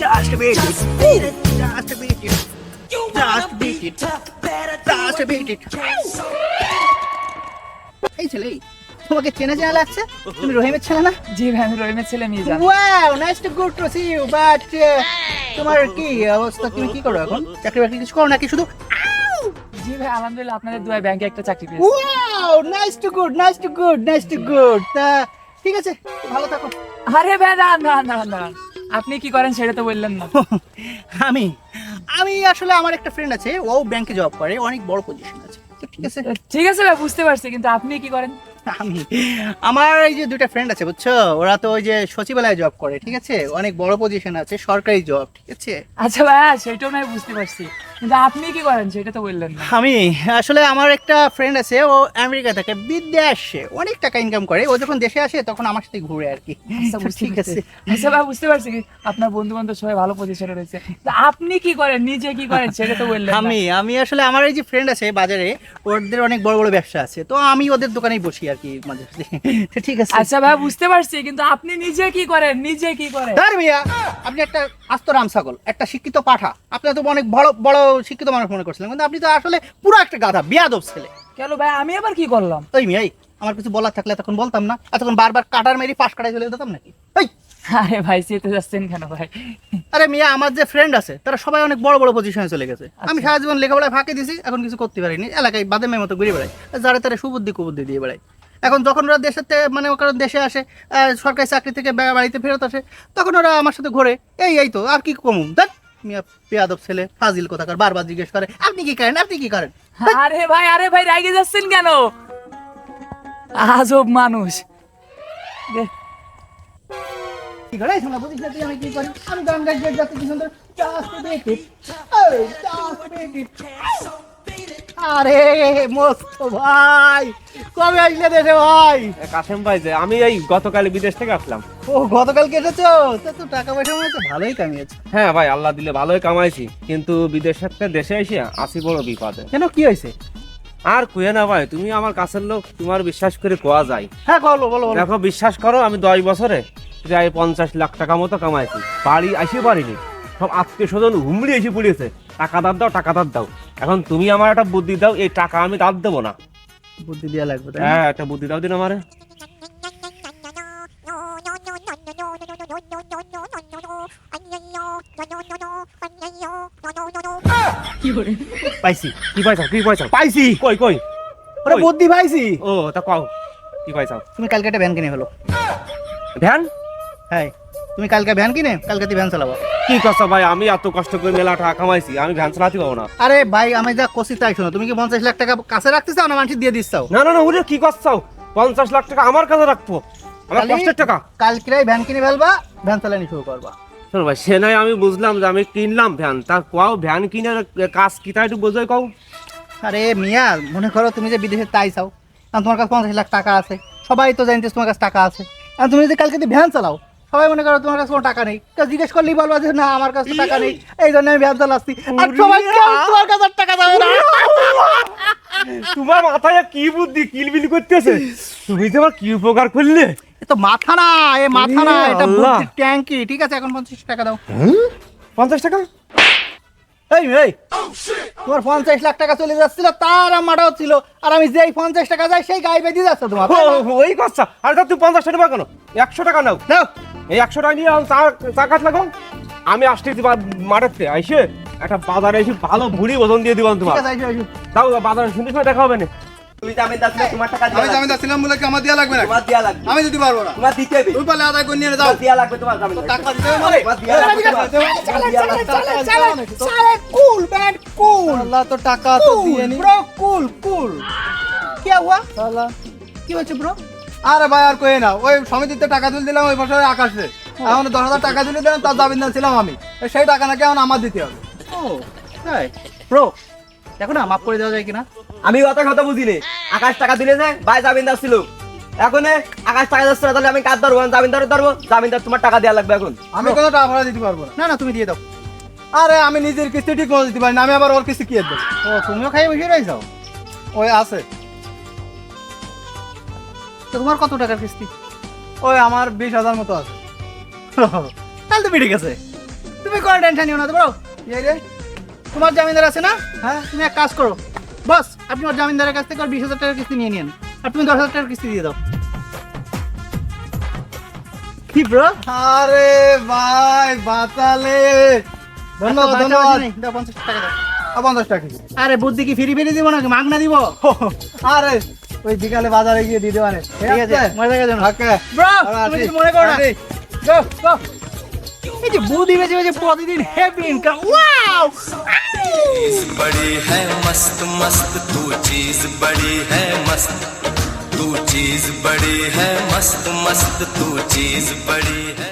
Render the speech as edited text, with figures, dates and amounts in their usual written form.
Just beat it. Just beat it. Just beat it. Just beat it. এই ছেলে, তোমাকে চেনা চেনা লাগছে। তুমি রহিমের ছেলে না? জি ভাই, আমি রহিমের ছেলে Mizan. Wow, nice to good to see you, but তোমার কি অবস্থা? তুমি কি করো এখন? চাকরি বাকরি কিছু করো নাকি শুধু? জি ভাই, আলহামদুলিল্লাহ আপনাদের দোয়ায় ব্যাংকে একটা চাকরি পেয়েছি। Wow, nice to good, nice to good, nice to good. তা ঠিক আছে, ভালো থাকো। আরে ভাই না, আপনি কি করেন সেটা তো বললেন না। আমি আমি আসলে আমার একটা ফ্রেন্ড আছে, ও ব্যাংকে জব করে, অনেক বড় পজিশন আছে। তো ঠিক আছে, ঠিক আছে ভাই, বুঝতে পারছি, কিন্তু আপনি কি করেন? আমার এই যে দুইটা ফ্রেন্ড আছে বুঝছো, ওরা তো ওই যে সচিবালয়ে জব করে, ঠিক আছে, অনেক বড় পজিশন আছে, সরকারি জব, ঠিক আছে। আচ্ছা ভাই, সেটাও নয় বুঝতে পারছি, কিন্তু আপনি কি করেন সেটা তো বললেন না। আমি আসলে আমার একটা ফ্রেন্ড আছে, ও আমেরিকা থাকে, বিদেশে অনেক টাকা ইনকাম করে। ও যখন দেশে আসে তখন আমার সাথে ঘুরে আর কি। আচ্ছা, বুঝতে ঠিক পারছি। আছে। আচ্ছা ভাই, বুঝতে পারছি, আপনার বন্ধু বান্ধব সবাই ভালো পজিশনে রয়েছে, তা আপনি কি করেন, নিজে কি করেন সেটা তো বললেন না। আমি আসলে আমার এই যে ফ্রেন্ড আছে বাজারে, ওদের অনেক বড় বড় ব্যবসা আছে, তো আমি ওদের দোকানেই বসি আর কি মাঝে মাঝে। ঠিক আছে। আচ্ছা ভাই, বুঝতে পারছি, কিন্তু আপনি নিজে কি করেন, নিজে কি করেন? আরে মিয়া, আপনি একটা আস্ত রাম ছাগল, একটা শিক্ষিত পাঠা, আপনি তো অনেক বড় বড় শিক্ষিত মানুষ মনে করছিলেন, কিন্তু আপনি তো আসলে পুরো একটা গাধা, বিয়াদব ছেলে। কেন ভাই, আমি আবার কি করলাম? ওই মিয়া, আমার কিছু বলার থাকলে তখন বলতাম না, আর তখন বারবার কাটার মেরি পাশ কাটাই চলে যেতাম নাকি? এই আরে ভাই, চেতে যাচ্ছেন কেন ভাই? আরে মিয়া, আমার যে ফ্রেন্ড আছে তারা সবাই অনেক বড় বড় পজিশনে চলে গেছে। আমি সারা জীবন লেখাপড়ায় ফাঁকি দিছি, এখন কিছু করতে পারিনি, এলাকায় বাদামের মতো ঘুরে বেড়াই, যারা তারা সুবুদ্ধি কুবুদ্ধি দিয়ে বেড়াই। এখন যখন ওরা দেশের মানে কারণ দেশে আসে, সরকারি চাকরি থেকে বাড়িতে ফেরত আসে, তখন ওরা আমার সাথে ঘোরে। এই তো আর কি কমু, দেখ মিয়া, পেয়াদব ছেলে, ফাজিল কোথাকার, বারবার জিজ্ঞেস করে আপনি কি করেন, আপনি কি করেন। আরে ভাই রাগে যাচ্ছেন কেন? আজব মানুষ। কি করে শোনা, বুঝিস না তুই আমি কি করি? আমি গান গাই যাচ্ছি কি সুন্দর, just beat it, oh, just beat it. আরে মস্ত ভাই, কবে আসলে দেশে ভাই? কাসেম ভাই, যে আমি এই গতকাল বিদেশ থেকে আসলাম। ও গতকালকে এসেছো? তো টাকা পয়সা মনে হচ্ছে ভালোই কামিয়েছো। হ্যাঁ ভাই, আল্লাহ দিলে ভালোই কামাইছি, কিন্তু বিদেশ থেকে দেশে এসে আসি বড় বিপদে। কেন, কি হয়েছে? আর কুয়ে না ভাই, তুমি আমার কাছের লোক, তোমার বিশ্বাস করে কোয়া যায়। হ্যাঁ বলো বলো বলো। দেখো, বিশ্বাস করো, আমি 10 বছরে প্রায় 50 লাখ টাকা মতো কামাইছি। বাড়ি আসে পারিনি, সব আত্মীয় স্বজন হুমড়ি এসে পড়িয়েছে, টাকা দাঁত দাও, টাকা দাঁত দাও। এখন তুমি আমার একটা বুদ্ধি দাও, এই টাকা আমি দাঁত দেবো না। বুদ্ধি দেওয়া লাগবে তাই না? হ্যাঁ, একটা বুদ্ধি দাও দিন আমারে। পাইছি। কি পাইছাও, কি পাইছাও? পাইছি, কই কই? ওরা বুদ্ধি পাইছি। ও, তা কও, কি পাইছাও? তুমি কালকে একটা ভ্যান কিনে ফেলো। ভ্যান? হ্যাঁ, তুমি কালকে ভ্যান কিনে কালকে তুই ভ্যান চালাবো। কি কথা ভাই, আমি এত কষ্ট করে মেলা টাকা কামাইছি, আমি ভ্যান চালাতে পাবো না। আরে ভাই, আমি যা কষি তাই শোনো, তুমি কি 50 লাখ টাকা কাছে রাখতে চাও না মানুষ দিয়ে দিচ্ছাও? না না না, ওরে কি করছাও? 50 লাখ টাকা আমার কাছে রাখবো, আমার কষ্টের টাকা। কালকেরাই ভ্যান কিনে ফেলবা, ভ্যান চালানি শুরু করবা। শোনো ভাই, সে নাই আমি বুঝলাম যে আমি কিনলাম ভ্যান, তা কোয়াও ভ্যান কিনে কাজ কি তাই একটু বোঝাই কও। আরে মিয়া, মনে করো তুমি যে বিদেশে তাই চাও, কারণ তোমার কাছে 50 লাখ টাকা আছে, সবাই তো জানতেছে তোমার কাছে টাকা আছে। আর তুমি যদি কালকে যদি ভ্যান চালাও, সবাই মনে করো তোমার কাছে কোনো টাকা নেই, কেউ জিজ্ঞেস করলেই বলবা যে না আমার কাছে তো টাকা নেই, এই জন্য আমি ভ্যান চালাচ্ছি, আর সবাই কেউ তোমার কাছে আর টাকা দেবে না। তোমার মাথায় কি বুদ্ধি কিলবিল করতেছে, তুমি যে আমার কি উপকার করলে। এ তো মাথা না, এ মাথা না, এটা আল্লাহ। বুদ্ধির ট্যাঙ্কি। ঠিক আছে, এখন 50 টাকা দাও। 50 টাকা? এই তোমার 50 লাখ টাকা চলে যাচ্ছিল, তার আমারও ছিল, আর আমি যেই 50 টাকা যাই সেই গায়ে বেঁধে যাচ্ছে তোমার। ওই কথা, আরে তা তুমি 50 টাকা কেন? 100 টাকা নাও। নাও। এই 100 টাকা নিয়ে চা কাজ লাগো। আমি আসতে মাঠেতে আইসে একটা বাজারে এসে ভালো ভুড়ি ওজন দিয়ে দিবাম তোমার। ঠিক আছে, আইসো। তাও বাজারে শুনতে সময় দেখা হবে না। তুমি জামিনদার ছিলে, তোমার টাকা আমি দিয়া লাগবে। জামিনদার ছিলাম বলে কি আমার দেয়া লাগবে না? তোমার দিয়া লাগবে, আমি দিতে পারবো না। তোমার দিতে হবে, তুমি পারলে আদায় করে নিয়ে যাও। তোমার দিয়া লাগবে, তোমার জামিনদার। টাকা দিতে হবে মানে? তোমার দিয়া লাগবে, তোমার দিয়া লাগবে। সালে কুল ব্যান্ড কুল। আল্লাহ তো টাকা তো দিয়ে নি। ব্রো কুল কুল। কি हुआ? সালা কি হচ্ছে ব্রো? আরে ভাই আর কই না, ওই সমিতিতে টাকা তুলে দিলাম ওই বছরে আকাশে। এখন 10,000 টাকা তুলে দিলাম, তার জামিনদার ছিলাম আমি। সেই টাকা নাকি এখন আমার দিতে হবে। ও তাই ব্রো, দেখো না মাফ করে দেওয়া যায় কিনা। আমি অত কথা বুঝিনি। আকাশ টাকা দিলে যে ভাই জামিনদার ছিল, এখন আকাশ টাকা যাচ্ছে না, তাহলে আমি কাজ ধরবো, জামিনদার ধরবো। জামিনদার তোমার টাকা দেওয়া লাগবে এখন। আমি কোনো টাকা ভাড়া দিতে পারবো না। না না, তুমি দিয়ে দাও। আরে আমি নিজের কিস্তি ঠিক মতো দিতে পারি না, আমি আবার ওর কিস্তি কি দেবো? ও তুমিও খাই বসে রয়েছো? ওই আছে, তো তোমার কত টাকার কিস্তি? ওই আমার 20,000 মতো আছে। তাহলে তো বেড়ে গেছে। তুমি কোনো টেনশন নিও না তো বলো। এই রে তোমার জামিনদার আছে না? হ্যাঁ তুমি এক কাজ করো বস, আপনি ওর জামিনদারের কাছ থেকে 20,000 টাকার কিস্তি নিয়ে নিন, আর তুমি 10,000 টাকার কিস্তি দিয়ে দাও। কি ব্রো? আরে ভাই বাঁচালে, ধন্যবাদ ধন্যবাদ। দাও 50 টাকা দাও। 50 টাকা কেজি। আরে বুদ্ধি কি ফিরি ফিরি দিব নাকি মাগনা দিব? আরে ওই বিকালে বাজারে গিয়ে দিয়ে দেওয়ানে। ঠিক আছে, মজা করে জানো। ওকে ব্রো আমরা তুমি আসি। কিছু মনে করো না। আসি। গো গো। এই যে বুদ্ধি বেজে বেজে প্রতিদিন হেভি ইনকাম। ওয়াও! बड़ी है मस्त मस्त तू चीज बड़ी है मस्त तू चीज बड़ी है मस्त मस्त तू चीज बड़ी है